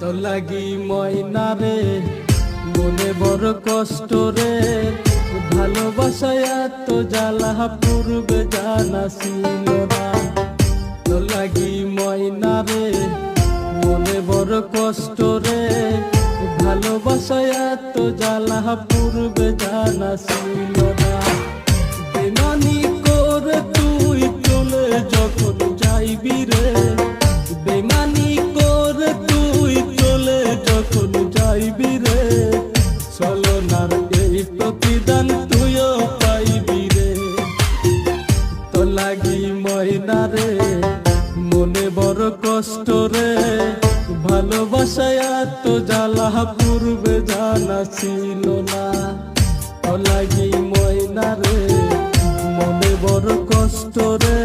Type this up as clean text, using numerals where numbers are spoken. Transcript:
তো লাগি ময়না রে মনে বড় কষ্ট রে ভালোবাসায় এত জ্বালা পূর্বে জানা ছিল না। তো লাগি ময়না রে মনে বড় কষ্ট রে ভালোবাসায় এত জ্বালা পূর্বে জানা ছিল না। বেমানি করে তুই চলে যখন যাইবি রে, বেমানি করে তুই চলে যখন যাইবি রে, ছলনার এই প্রতিদান তুইও পাইবি রে। তো লাগি ময়না রে মনে বড় কষ্ট রে ভালোবাসায় এত জ্বালা পূর্বে জানা ছিল না। তো লাগি ময়না রে মনে বড় কষ্ট রে।